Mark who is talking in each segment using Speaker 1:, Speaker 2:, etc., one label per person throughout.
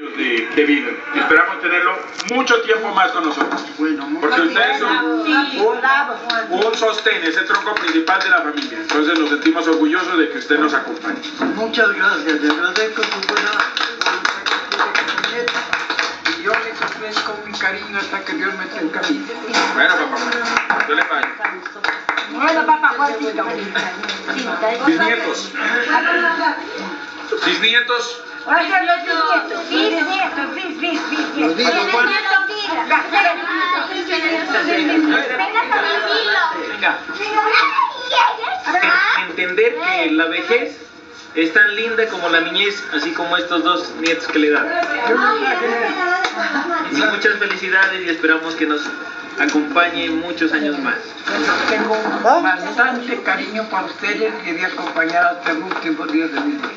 Speaker 1: de vida. Esperamos tenerlo mucho tiempo más con nosotros. Porque ustedes son un sostén, es el tronco principal de la familia. Entonces nos sentimos orgullosos de que usted nos acompañe.
Speaker 2: Muchas gracias, le agradezco su buena y yo les ofrezco mi cariño hasta que Dios me tenga camino.
Speaker 1: Bueno, papá, yo le pago.
Speaker 3: Bueno, papá, Juancito.
Speaker 1: Bisnietos. Bisnietos.
Speaker 3: Oigan, los bisnietos. Bisnietos.
Speaker 4: Entender que la vejez es tan linda como la niñez, así como estos dos nietos que le dan. Y muchas felicidades y esperamos que nos acompañe muchos años más.
Speaker 2: Tengo bastante cariño para ustedes y de acompañar hasta el último día de mi vida.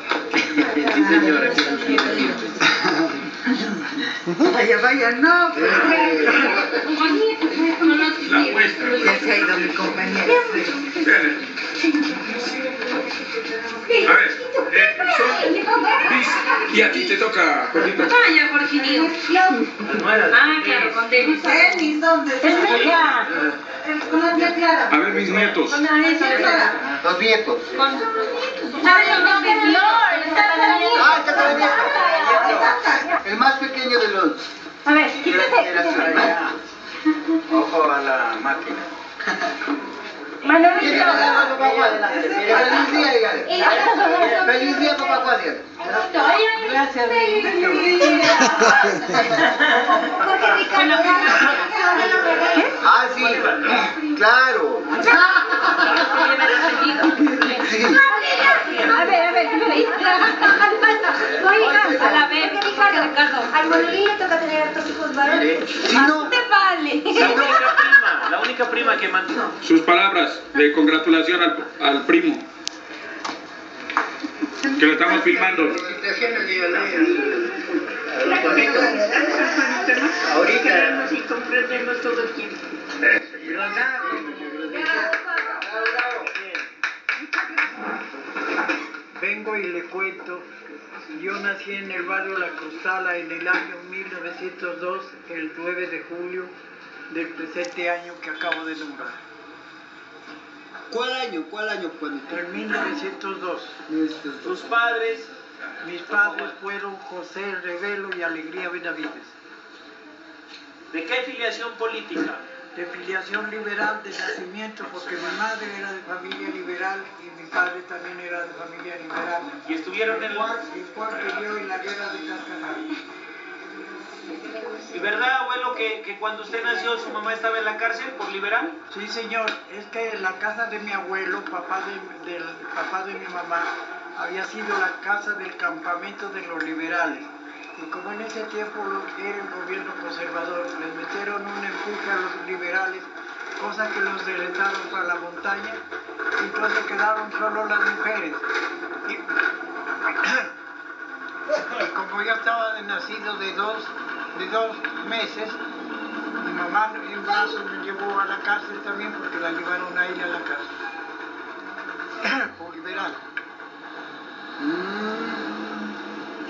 Speaker 4: Sí, señora.
Speaker 2: Vaya, no.
Speaker 1: La muestra.
Speaker 2: Ya se ha ido mi compañera.
Speaker 1: A ver, y a ti te toca, Jorgito.
Speaker 3: Vaya, Jorginio. Ah, claro, con Denis.
Speaker 5: Denis, ¿dónde está? Con la tía Clara.
Speaker 1: A ver, mis nietos.
Speaker 5: Con la tía Clara.
Speaker 2: Los nietos.
Speaker 5: Ah, está con el nieto.
Speaker 2: El más pequeño de los.
Speaker 3: A ver, quítate.
Speaker 2: Ojo a la máquina.
Speaker 5: Feliz día, dígale. Feliz día, papá Juan.
Speaker 3: Gracias.
Speaker 5: Ah, sí, claro.
Speaker 3: A ver, a la vez, Ricardo.
Speaker 6: Al Manolín le toca tener hartos hijos varones.
Speaker 5: Si no,
Speaker 3: Te vale.
Speaker 4: La única prima que mandó.
Speaker 1: Sus palabras de congratulación al primo. Que lo estamos filmando.
Speaker 2: Ahorita.
Speaker 3: Y comprendemos todo el tiempo.
Speaker 2: Vengo y le cuento, yo nací en el barrio La Cruzala en el año 1902, el 9 de julio del presente año que acabo de nombrar.
Speaker 5: ¿Cuál año, Juanito?
Speaker 2: En 1902.
Speaker 4: Sus padres.
Speaker 2: Mis padres fueron José Revelo y Alegría Benavides.
Speaker 4: ¿De qué filiación política?
Speaker 2: De filiación liberal de nacimiento, porque mi madre era de familia liberal y mi padre también era de familia liberal.
Speaker 4: Y estuvieron en la...
Speaker 2: El cual peleó en la guerra de Cascajar.
Speaker 4: ¿Y verdad, abuelo, que cuando usted nació su mamá estaba en la cárcel por liberal?
Speaker 2: Sí, señor, es que la casa de mi abuelo, papá de mi mamá, había sido la casa del campamento de los liberales. Y como en ese tiempo era el gobierno conservador, les metieron un empuje a los liberales, cosa que los desertaron para la montaña, y entonces quedaron solo las mujeres. Y como yo estaba nacido de dos meses, mi mamá en brazos me llevó a la cárcel también porque la llevaron a ella a la cárcel. Por liberal.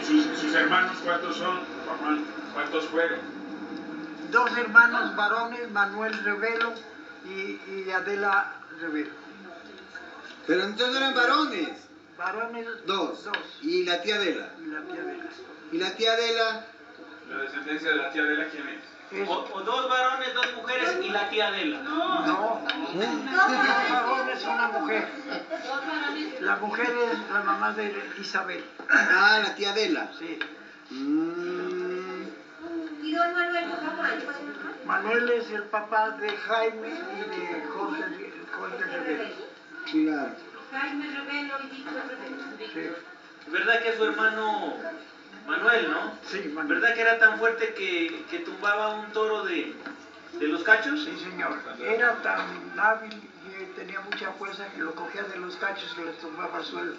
Speaker 1: ¿Sus hermanos cuántos son, papá? ¿Cuántos fueron?
Speaker 2: Dos hermanos varones, Manuel Revelo y Adela Revelo.
Speaker 5: Pero entonces eran varones.
Speaker 2: Varones
Speaker 5: Dos. ¿Y la tía Adela?
Speaker 2: y la tía Adela.
Speaker 5: ¿Y la tía Adela?
Speaker 1: La descendencia de la tía Adela, ¿quién es?
Speaker 4: O dos varones, dos mujeres y la tía Adela.
Speaker 2: No, dos varones, una mujer. La mujer es la mamá de Isabel.
Speaker 5: Ah, la tía Adela.
Speaker 2: Sí.
Speaker 6: ¿Y don Manuel, papá?
Speaker 2: Manuel es el papá de Jaime y de Jorge Revelo.
Speaker 5: Claro.
Speaker 6: Jaime Revelo y Víctor Revelo.
Speaker 2: Sí.
Speaker 4: ¿Verdad que su hermano Manuel, no?
Speaker 2: Sí, Manuel.
Speaker 4: ¿Verdad que era tan fuerte que tumbaba un toro de los cachos?
Speaker 2: Sí, señor. Era tan hábil y tenía mucha fuerza que lo cogía de los cachos y les tumbaba al suelo.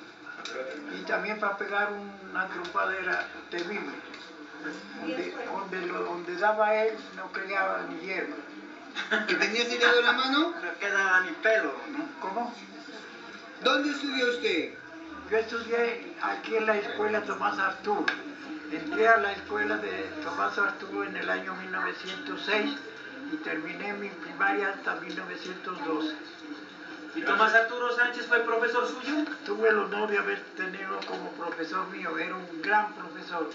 Speaker 2: Y también para pegar una trompada era terrible. Donde daba él no quedaba ni hierba.
Speaker 5: ¿Que tenía cerebro en la mano?
Speaker 2: No quedaba ni pelo, ¿no? ¿Cómo?
Speaker 5: ¿Dónde estudió usted?
Speaker 2: Yo estudié aquí en la escuela Tomás Artur. Entré a la escuela de Tomás Arturo en el año 1906 y terminé mi primaria hasta 1912.
Speaker 4: ¿Y Tomás Arturo Sánchez fue profesor suyo?
Speaker 2: Tuve el honor de haber tenido como profesor mío, era un gran profesor,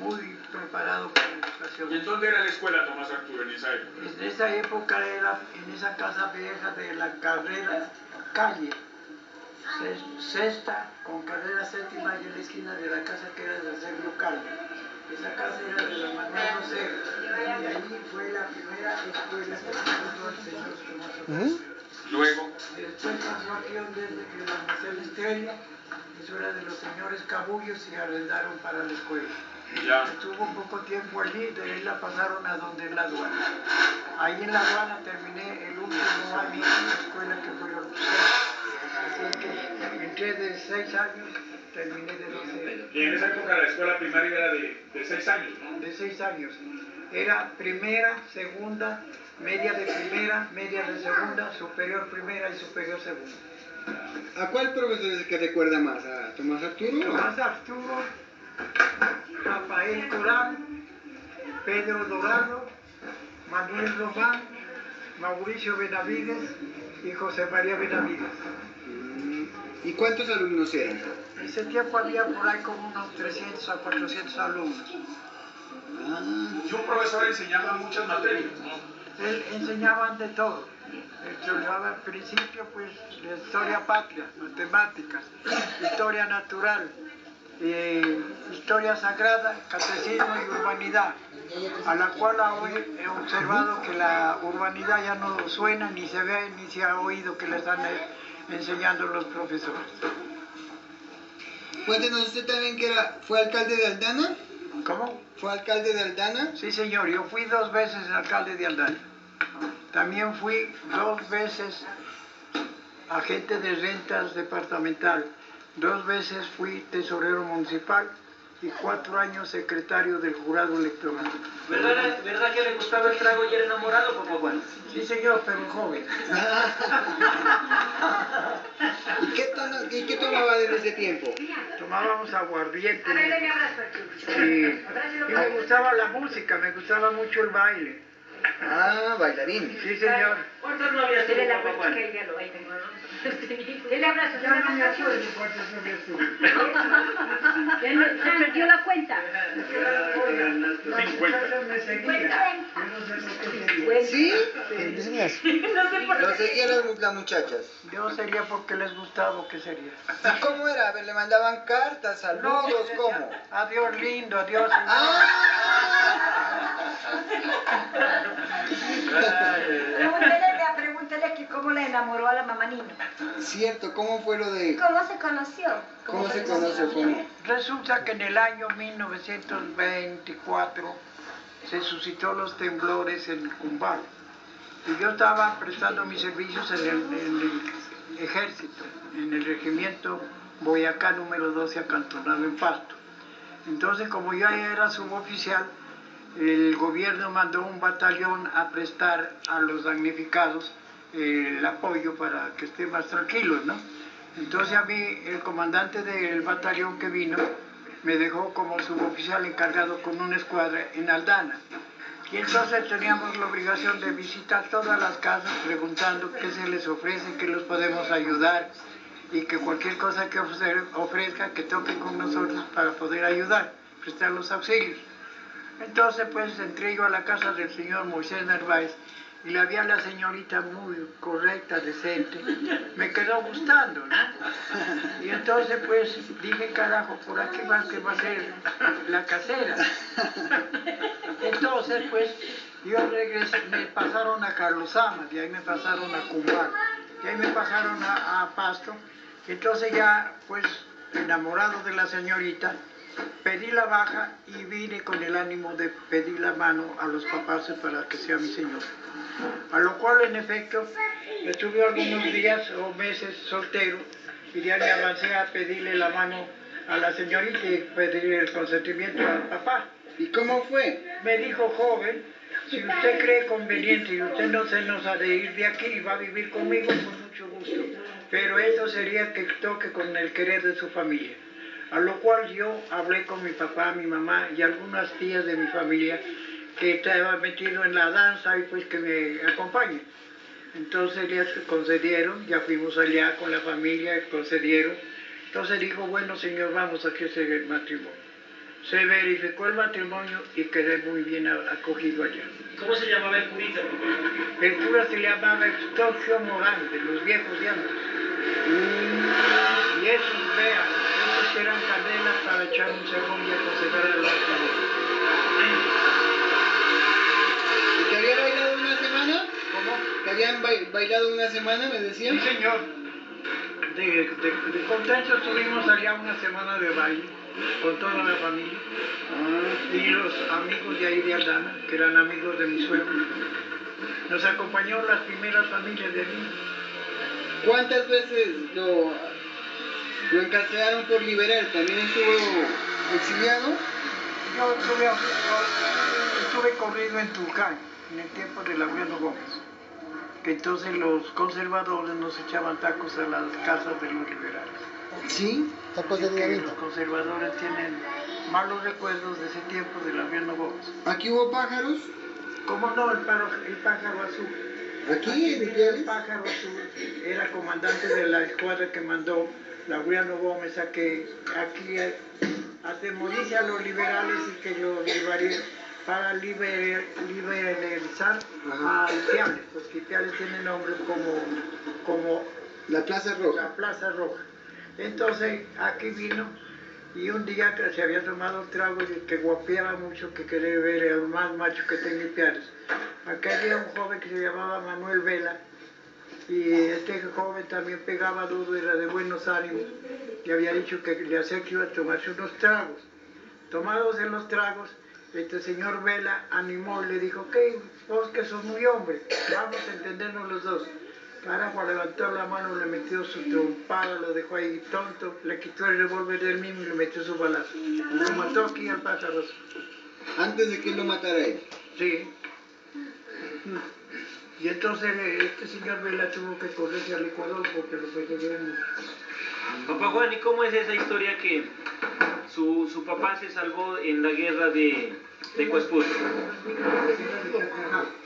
Speaker 2: muy preparado para la educación.
Speaker 1: ¿Y en dónde era la escuela Tomás Arturo en esa época?
Speaker 2: En esa época era en esa casa vieja de la carrera calle, sexta con carrera séptima y en la esquina de la casa que era de Sergio Calvo. Esa casa era de la Manuel José y allí fue la primera escuela que puso el señor Tomás Arturo.
Speaker 1: Luego,
Speaker 2: Después pasó aquí desde que la Marcela Estrella, eso era de los señores Cabullos y arrendaron para la escuela.
Speaker 1: ya.
Speaker 2: Estuvo un poco tiempo allí, de ahí la pasaron a donde es la aduana. Ahí en la aduana terminé el último año de la escuela que fueron 6. Así que entré de 6 años, terminé de 12 años.
Speaker 1: Y en esa época la escuela primaria era de 6 años, ¿no?
Speaker 2: De 6 años. Era primera, segunda, media de primera, media de segunda, superior primera y superior segunda.
Speaker 7: ¿A cuál profesor es el que recuerda más? ¿A Tomás Arturo?
Speaker 2: Tomás Arturo, Rafael Corán, Pedro Dorado, Manuel Román, Mauricio Benavides y José María Benavides.
Speaker 7: ¿Y cuántos alumnos eran?
Speaker 2: En ese tiempo había por ahí como unos 300 a 400 alumnos.
Speaker 1: Y un profesor enseñaba muchas materias, ¿no?
Speaker 2: Él enseñaba de todo. Enseñaba al principio pues la historia patria, matemáticas, historia natural, historia sagrada, catecismo y urbanidad, a la cual hoy he observado que la urbanidad ya no suena, ni se ve, ni se ha oído que le están enseñando los profesores.
Speaker 7: Cuéntenos usted también que fue alcalde de Aldana.
Speaker 2: ¿Cómo?
Speaker 7: ¿Fue alcalde de Aldana?
Speaker 2: Sí, señor, yo fui 2 veces alcalde de Aldana. También fui 2 veces agente de rentas departamental. 2 veces fui tesorero municipal y 4 años secretario del jurado electoral.
Speaker 4: ¿Verdad que le gustaba el trago y era enamorado, papá Juan?
Speaker 2: Sí, señor, pero joven.
Speaker 7: ¿Y qué tomaba en ese tiempo?
Speaker 2: Tomábamos aguardiente.
Speaker 3: A ver, le abrazo al
Speaker 2: Y me gustaba la música, me gustaba mucho el baile.
Speaker 7: Ah, bailarín.
Speaker 2: Sí, señor.
Speaker 4: ¿Cuántas novias
Speaker 3: Dele
Speaker 4: tuvo,
Speaker 3: la
Speaker 4: papá
Speaker 3: vuelta
Speaker 4: Juan?
Speaker 3: que ya lo hay. Dele abrazo,
Speaker 2: Ya no me acuerdo cuántas novias tuve.
Speaker 3: Se perdió la cuenta.
Speaker 2: Las
Speaker 1: 50.
Speaker 2: muchachas me seguían. Yo no sé por qué seguían.
Speaker 7: ¿Sí?
Speaker 3: No sé por
Speaker 7: Lo
Speaker 3: qué.
Speaker 7: seguían las muchachas.
Speaker 2: Yo sería porque les gustaba o qué sería.
Speaker 7: ¿Y cómo era? A ver, ¿le mandaban cartas, saludos? ¿Cómo?
Speaker 2: Adiós lindo, adiós señor.
Speaker 3: Pregúntele que cómo le enamoró a la mamá niña.
Speaker 7: Cierto, ¿cómo fue lo de...?
Speaker 6: ¿Cómo se conoció?
Speaker 7: ¿Cómo se conoce? ¿Cómo?
Speaker 2: Resulta que en el año 1924 se suscitó los temblores en Cumbal. Y yo estaba prestando mis servicios en el ejército, en el regimiento Boyacá número 12 acantonado en Pasto. Entonces, como yo ya era suboficial, el gobierno mandó un batallón a prestar a los damnificados el apoyo para que estén más tranquilos, ¿no? Entonces a mí, el comandante del batallón que vino, me dejó como suboficial encargado con una escuadra en Aldana. Y entonces teníamos la obligación de visitar todas las casas preguntando qué se les ofrece, qué los podemos ayudar y que cualquier cosa que ofrezca, que toque con nosotros para poder ayudar, prestar los auxilios. Entonces pues entré yo a la casa del señor Moisés Narváez y la vi a la señorita muy correcta, decente, me quedó gustando, ¿no? Y entonces pues dije, carajo, por aquí va que va a ser la casera. Entonces pues yo regresé, me pasaron a Carlosama, de ahí me pasaron a Cumbal, de ahí me pasaron a Pasto. Entonces ya pues enamorado de la señorita, pedí la baja y vine con el ánimo de pedir la mano a los papás para que sea mi señor. A lo cual, en efecto, estuve algunos días o meses soltero y ya me avancé a pedirle la mano a la señorita y pedirle el consentimiento al papá.
Speaker 7: ¿Y cómo fue?
Speaker 2: Me dijo, joven, si usted cree conveniente y usted no se nos ha de ir de aquí y va a vivir conmigo, con mucho gusto. Pero eso sería que toque con el querer de su familia. A lo cual yo hablé con mi papá, mi mamá y algunas tías de mi familia que estaba metido en la danza y pues que me acompañen. Entonces ya concedieron, ya fuimos allá con la familia, concedieron. Entonces dijo, bueno señor, vamos a hacer el matrimonio. Se verificó el matrimonio y quedé muy bien acogido allá.
Speaker 4: ¿Cómo se llamaba el curita?
Speaker 2: El cura se llamaba Eustaquio Morán, de los viejos de antes. Y esos, vean, esos eran cadenas para echar un sermón y aconsejar a la familia.
Speaker 7: ¿Y que había bailado una semana?
Speaker 2: ¿Cómo?
Speaker 7: ¿Que habían bailado una semana, me decían?
Speaker 2: Sí, señor. De contento estuvimos allá una semana de baile con toda la familia. Y los amigos de ahí de Aldana, que eran amigos de mi suegro. Nos acompañó las primeras familias de allí.
Speaker 7: ¿Cuántas veces lo encarcelaron por liberal? ¿También estuvo exiliado?
Speaker 2: Yo estuve corrido en Tulcán, en el tiempo de Laureano Gómez. Que entonces los conservadores nos echaban tacos a las casas de los liberales.
Speaker 7: Sí, tacos de dinamita.
Speaker 2: Los conservadores tienen malos recuerdos de ese tiempo de Laureano Gómez.
Speaker 7: ¿Aquí hubo pájaros?
Speaker 2: ¿Cómo no? El pájaro azul.
Speaker 7: ¿Aquí en
Speaker 2: El
Speaker 7: Ipiales?
Speaker 2: pájaro azul era comandante de la escuadra que mandó Laureano Gómez a que aquí a demorirse a los liberales y que los liberaran para liberalizar a Ipiales, porque Ipiales tiene nombre como
Speaker 7: La Plaza Roja.
Speaker 2: la Plaza Roja. Entonces aquí vino y un día que se había tomado trago y que guapeaba mucho, que quería ver el más macho que tenía Ipiales. Acá había un joven que se llamaba Manuel Vela y este joven también pegaba duro, era de buenos ánimos y había dicho que le hacía que iba a tomarse unos tragos. Tomados en los tragos, este señor Vela animó y le dijo, que vos que sos muy hombre, vamos a entendernos los dos. Carajo, levantó la mano, le metió su trompada, lo dejó ahí tonto, le quitó el revólver del mismo y le metió su balazo. Lo mató aquí al pájaro.
Speaker 7: Antes de que lo matara él.
Speaker 2: Sí. Y entonces este señor Vela tuvo que correrse al Ecuador porque lo perseguían.
Speaker 4: Papá Juan, ¿y cómo es esa historia que su papá se salvó en la guerra de Cuespur?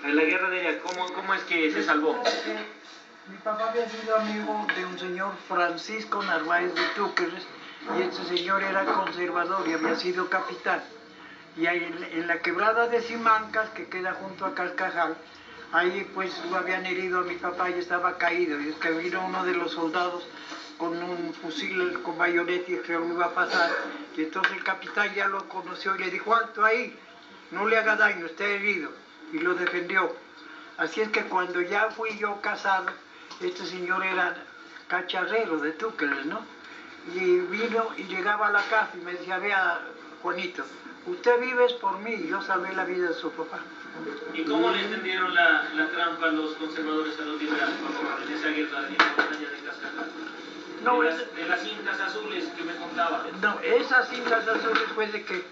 Speaker 4: En la guerra de ella, ¿cómo es que se salvó?
Speaker 2: Mi papá había sido amigo de un señor Francisco Narváez de Túqueres y este señor era conservador y había sido capitán. Y ahí en la quebrada de Simancas, que queda junto a Cascajal, ahí pues lo habían herido a mi papá y estaba caído. Y es que vino uno de los soldados con un fusil con bayoneta y que lo iba a pasar. Y entonces el capitán ya lo conoció y le dijo, alto ahí, no le haga daño, está herido. Y lo defendió. Así es que cuando ya fui yo casado, este señor era cacharrero de Túqueres, ¿no? Y vino y llegaba a la casa y me decía, vea, Juanito, usted vive por mí, yo salvé la vida de su papá.
Speaker 4: ¿Y cómo le entendieron la trampa a los conservadores, a los liberales, en esa guerra en la batalla de Cascajal?
Speaker 2: No,
Speaker 4: de las cintas azules que me contaba.
Speaker 2: No, esas cintas azules fue de que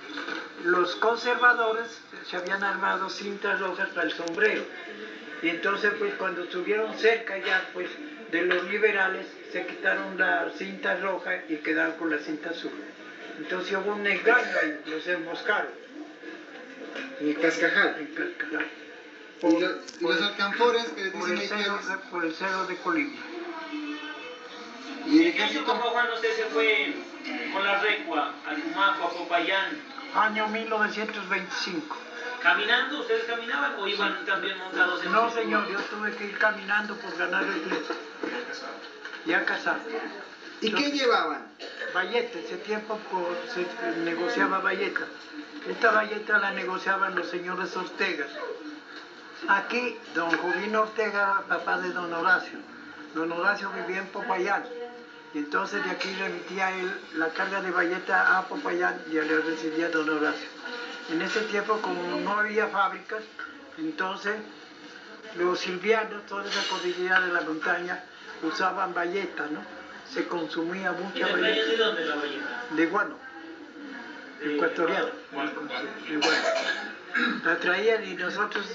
Speaker 2: los conservadores se habían armado cintas rojas para el sombrero. Y entonces pues cuando estuvieron cerca ya pues de los liberales se quitaron la cinta roja y quedaron con la cinta azul. Entonces hubo un engaño ahí, los emboscaron.
Speaker 7: En el Cascajal.
Speaker 2: En Cascajal.
Speaker 7: ¿Y los alcanfores que
Speaker 2: Por
Speaker 7: dicen
Speaker 2: por el cerro de Colima.
Speaker 7: ¿Y el
Speaker 4: ¿En qué año, papá Juan, usted se fue con la recua al Tumaco, a Popayán?
Speaker 2: Año 1925.
Speaker 4: ¿Caminando? ¿Ustedes caminaban o iban también montados en
Speaker 2: No, señor, yo tuve que ir caminando por ganar el pleito. Ya casado.
Speaker 7: ¿Y qué llevaban?
Speaker 2: Bayeta, ese tiempo se negociaba bayeta. Esta bayeta la negociaban los señores Ortegas. Aquí, don Jovino Ortega, papá de don Horacio. Don Horacio vivía en Popayán. Y entonces de aquí remitía él la carga de bayeta a Popayán y le recibía don Horacio. En ese tiempo, como no había fábricas, entonces los silvianos, toda esa cordillera de la montaña, usaban bayeta, ¿no? Se consumía mucha
Speaker 4: bayeta.
Speaker 2: bayeta.
Speaker 4: ¿De dónde la bayeta?
Speaker 2: De Guano, ecuatoriano. De Guano. La traían y nosotros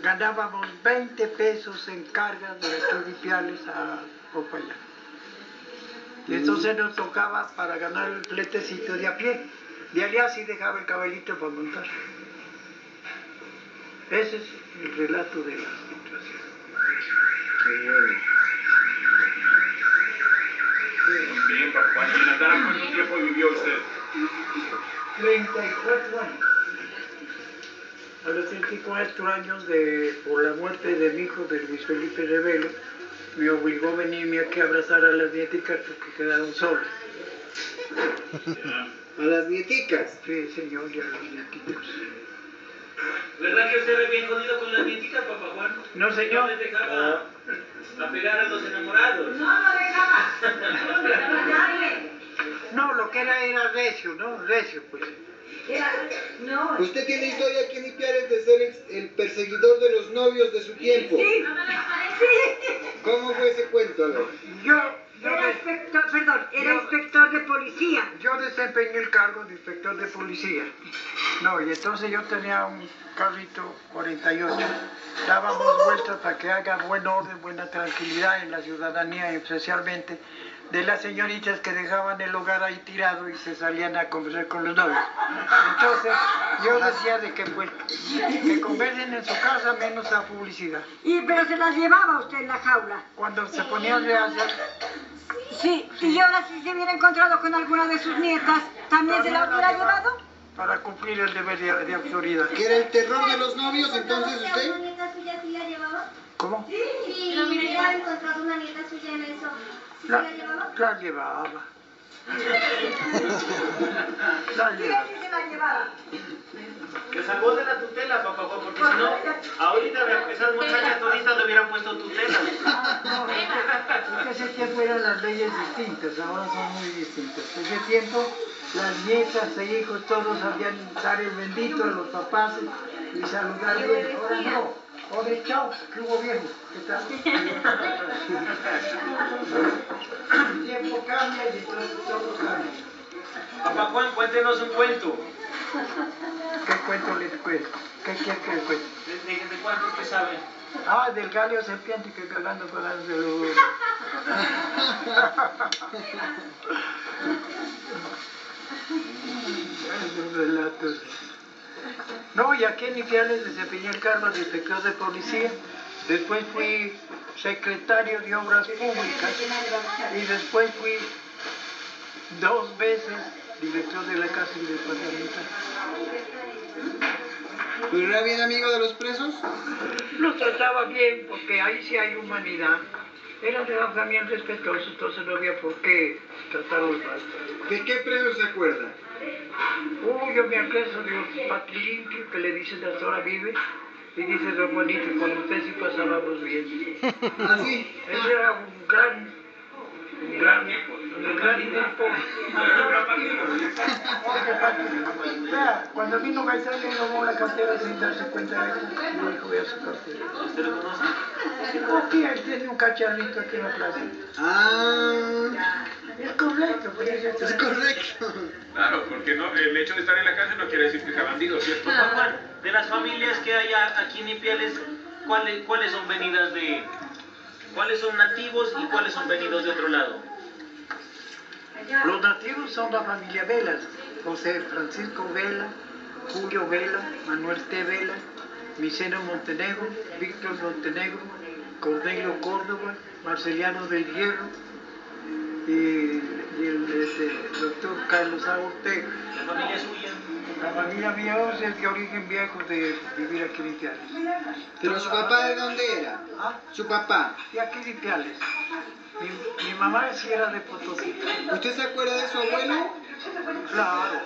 Speaker 2: ganábamos 20 pesos en carga de aquí de Ipiales a Popayán. Y entonces nos tocaba para ganar el fletecito de a pie. De allá sí dejaba el caballito para montar. Ese es el relato de la situación.
Speaker 1: Bien, papá. ¿Y en Natara cuánto tiempo vivió usted?
Speaker 2: 34 años. A los 34 años por la muerte de mi hijo, de Luis Felipe Rebelo, me obligó a venirme aquí a abrazar a las nieticas porque quedaron solas.
Speaker 7: ¿A las nieticas?
Speaker 2: Sí, señor, y a las nieticas.
Speaker 4: ¿Verdad que usted era bien jodido con las nieticas, papá Juan?
Speaker 2: No, señor.
Speaker 4: No les dejaba a pegar a los enamorados.
Speaker 3: No lo dejaba. No lo dejaba darle.
Speaker 2: No, lo que era recio, ¿no? Recio, pues.
Speaker 3: No.
Speaker 7: Usted tiene historia aquí en Ipiales de ser el perseguidor de los novios de su tiempo.
Speaker 3: Sí. Sí.
Speaker 7: ¿Cómo fue ese cuento? A ver.
Speaker 3: Era inspector de policía.
Speaker 2: Yo desempeñé el cargo de inspector de policía. No, y entonces yo tenía un carrito 48. Dábamos vueltas para que haga buen orden, buena tranquilidad en la ciudadanía, especialmente de las señoritas que dejaban el hogar ahí tirado y se salían a conversar con los novios. Entonces yo decía de que, pues, que conversen en su casa menos a publicidad.
Speaker 5: Pero se las llevaba usted en la jaula.
Speaker 2: Cuando se ponían de hacer...
Speaker 5: Sí, y ahora si se hubiera encontrado con alguna de sus nietas, ¿también se la hubiera llevado?
Speaker 2: Para cumplir el deber de autoridad.
Speaker 7: ¿Que era el terror de los novios entonces
Speaker 6: ¿Una
Speaker 7: usted?
Speaker 6: nieta suya sí la llevaba?
Speaker 2: ¿Cómo?
Speaker 6: Sí, lo hubiera encontrado una nieta suya en eso. ¿Sí
Speaker 2: La
Speaker 6: la llevaba?
Speaker 2: llevaba. La
Speaker 5: Sí,
Speaker 2: llevaba.
Speaker 5: sí se la llevaba.
Speaker 4: Te salvó de la tutela, papá Juan, porque si no, ahorita esas muchachas toditas le hubieran puesto tutela.
Speaker 2: En ese tiempo eran las leyes distintas, ahora son muy distintas. En ese tiempo las nietas e hijos todos sabían dar el bendito a los papás y saludar bien. Ahora no. Oye, chao, ¿qué hubo viejo? ¿Qué tal? El tiempo cambia y entonces todo cambia.
Speaker 4: Papá Juan, cuéntenos un cuento.
Speaker 2: ¿Qué cuento les cuento? ¿Qué quiere que les cuente?
Speaker 4: ¿De cuántos que saben?
Speaker 2: Ah, del galio serpiente que cagando con las de los... Esos relatos. No, y aquí en Ipiales desempeñé el cargo de inspector de policía. Después fui secretario de Obras Públicas y después fui 2 veces director de la cárcel departamental.
Speaker 7: ¿Pero era bien amigo de los presos?
Speaker 2: Los trataba bien porque ahí sí hay humanidad. Eran también respetuosos, entonces no había por qué tratarlos mal.
Speaker 7: ¿De qué presos se acuerda?
Speaker 2: Yo me acuerdo de un patilimpio que le dicen hasta ahora vive y dice don Juanito, con usted sí pasábamos bien.
Speaker 7: ¿Ah, sí?
Speaker 2: Ese era un gran grupo. Vea, cuando vino Gaisán le robó la cartera sin darse cuenta de eso, y dijo, voy a su cartera.
Speaker 4: ¿Usted lo conoce?
Speaker 2: Aquí él tiene un cacharrito aquí en la plaza.
Speaker 7: Ah,
Speaker 2: Es correcto, pues
Speaker 7: es correcto.
Speaker 1: Claro, porque no, el hecho de estar en la cárcel no quiere decir que sea bandido, ¿cierto?
Speaker 4: Papá Juan, de las familias que hay aquí en Ipiales, ¿cuáles son venidas de... ¿Cuáles son nativos y cuáles son venidos de otro lado?
Speaker 2: Los nativos son la familia Velas, José Francisco Vela, Julio Vela, Manuel T. Vela, Miceno Montenegro, Víctor Montenegro, Cornelio Córdoba, Marceliano del Hierro y el doctor Carlos A. Ortega.
Speaker 4: ¿La familia suya?
Speaker 2: La familia mía es de origen viejo de vivir aquí en Ipiales.
Speaker 7: ¿Pero su papá de dónde era?
Speaker 2: ¿Ah?
Speaker 7: Su papá.
Speaker 2: De aquí de Ipiales. Mi mamá sí era de Potosí.
Speaker 7: ¿Usted se acuerda de su abuelo?
Speaker 2: Claro.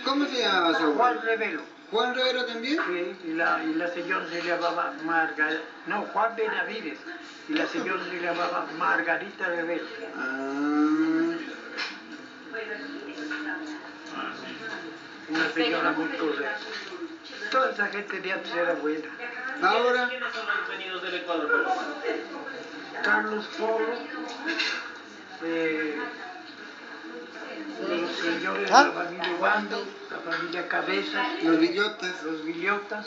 Speaker 7: ¿Cómo se llamaba su abuelo?
Speaker 2: Juan Revelo.
Speaker 7: ¿Juan Rivero también?
Speaker 2: Sí, y la señora se llamaba Margarita. No, Juan Benavides. Y la señora se llamaba Margarita Revelo.
Speaker 7: Ah,
Speaker 2: Una señora muy correcta. Toda esa gente de antes era buena.
Speaker 7: ahora,
Speaker 4: ¿Quiénes son los venidos del Ecuador, papá Juan?
Speaker 2: Carlos Polo, los señores de la familia Wando, la familia Cabeza,
Speaker 7: los billotas.
Speaker 2: los Villotas.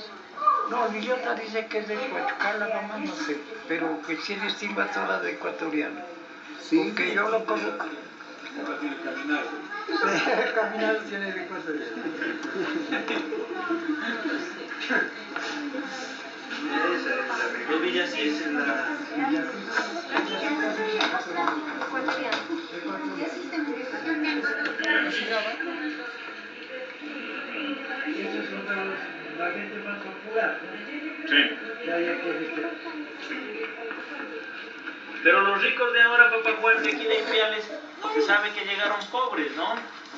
Speaker 2: No, el Villota dice que es de Huachucar, la mamá no sé, pero que sí es invasora de ecuatoriano.
Speaker 7: Sí.
Speaker 2: Porque yo lo conozco.
Speaker 1: Ahora tiene caminado.
Speaker 2: Caminado tiene de cosas.
Speaker 4: Los Villasís en la...
Speaker 2: Esos son la gente más popular, ¿no?
Speaker 1: Sí.
Speaker 2: Que hay aquí en este.
Speaker 4: Pero los ricos de ahora, papá Juan, de aquí de Ipiales, se sabe que llegaron pobres, ¿no?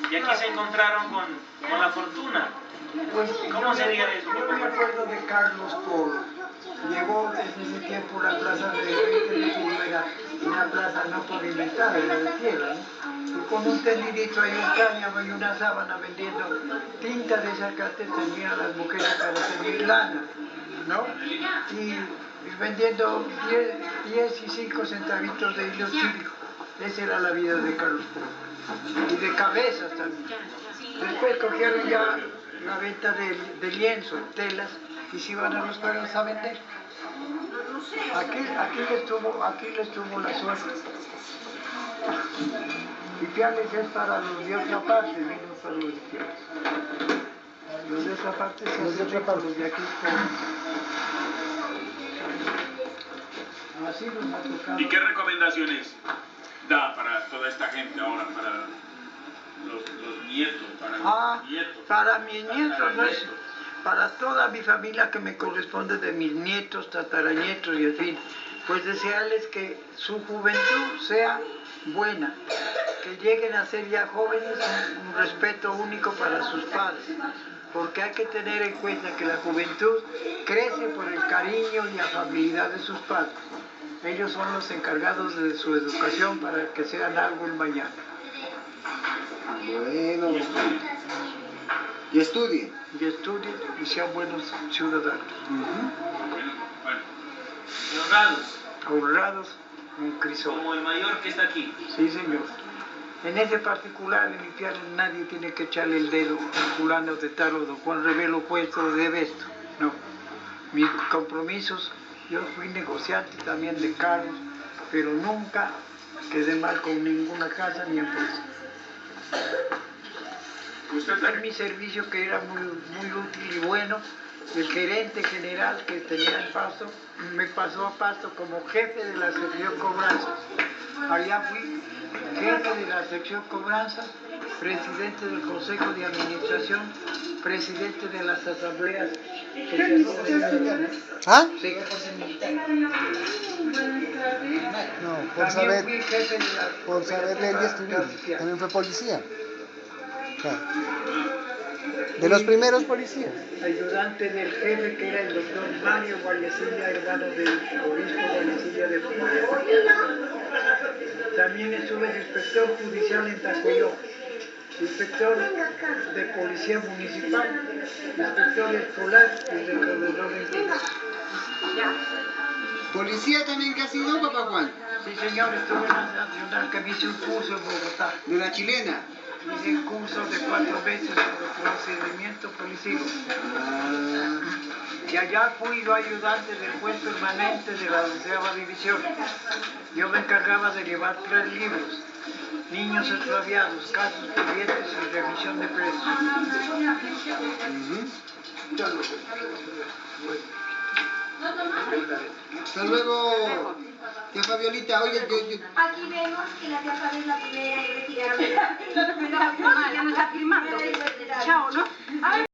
Speaker 4: Y aquí se encontraron con la fortuna.
Speaker 2: Pues,
Speaker 4: ¿Cómo sería eso?
Speaker 2: Yo me acuerdo de Carlos Polo. Llegó desde ese tiempo la plaza de 20 de julio, era una plaza no pavimentada, era de tierra, ¿no? Y con un tendidito ahí un cáñamo y una sábana vendiendo tinta de zacate tenían las mujeres para tener lana, ¿no? Y vendiendo 10 y 5 centavitos de hilo chirico. Esa era la vida de Carlos Polo. Y de cabezas también. Después cogieron ya la venta de lienzo, telas, y se iban a los pueblos a vender. Aquí les tuvo la suerte. Ipiales es para los de otra parte, menos para los de Ipiales. Los de otra parte se hacen ricos, los de aquí así nos ha tocado.
Speaker 1: ¿Y qué recomendaciones da para toda esta gente ahora, para los nietos, para los nietos?
Speaker 2: Para mis nietos, ¿no? Para toda mi familia que me corresponde, de mis nietos, tataranietos y en fin, pues desearles que su juventud sea buena, que lleguen a ser ya jóvenes un respeto único para sus padres, porque hay que tener en cuenta que la juventud crece por el cariño y afabilidad de sus padres. Ellos son los encargados de su educación para que sean algo el mañana.
Speaker 7: Bueno. Y estudien.
Speaker 2: Y estudien y sean buenos ciudadanos.
Speaker 1: Bueno.
Speaker 4: Y honrados,
Speaker 2: Honrados en Cristo.
Speaker 4: como el mayor que está aquí.
Speaker 2: Sí, señor. En ese particular, en Ipiales, nadie tiene que echarle el dedo a fulano de tal o de Juan Revelo puesto o de esto. No. Mis compromisos, yo fui negociante también de cargos, pero nunca quedé mal con ninguna casa ni empresa. En mi servicio, que era muy útil y bueno, el gerente general que tenía en Pasto me pasó a Pasto como jefe de la sección cobranzas. Allá fui jefe de la sección cobranzas, presidente del consejo de administración, presidente de las asambleas que se hacían.
Speaker 8: ¿Ah?
Speaker 2: Sí.
Speaker 8: No, por
Speaker 2: También
Speaker 8: saber,
Speaker 2: fui jefe de la
Speaker 8: por saber leer y escribir.
Speaker 2: García.
Speaker 8: También fue policía. Claro. De los primeros policías.
Speaker 2: Ayudante del jefe, que era el doctor Mario Guayacilla, hermano del obispo Guayacilla de Puebla. También estuve de inspector judicial en Tacoyó, inspector de policía municipal, inspector escolar y recorredor de empresas.
Speaker 7: ¿Policía también que ha sido, papá Juan?
Speaker 2: Sí, señor, estuve en la nacional, que me hice un curso en Bogotá.
Speaker 7: De la chilena.
Speaker 2: Hice un curso de 4 meses sobre procedimiento policial. Y allá fui yo ayudante del juez permanente de la 11ª división. Yo me encargaba de llevar 3 libros: niños extraviados, casos pendientes y revisión de presos.
Speaker 7: Hasta luego, tía Fabiolita. Oye,
Speaker 6: Aquí vemos que la tía Fabi es la primera en retiraron.
Speaker 5: Ya no está firmando. Chao, ¿no?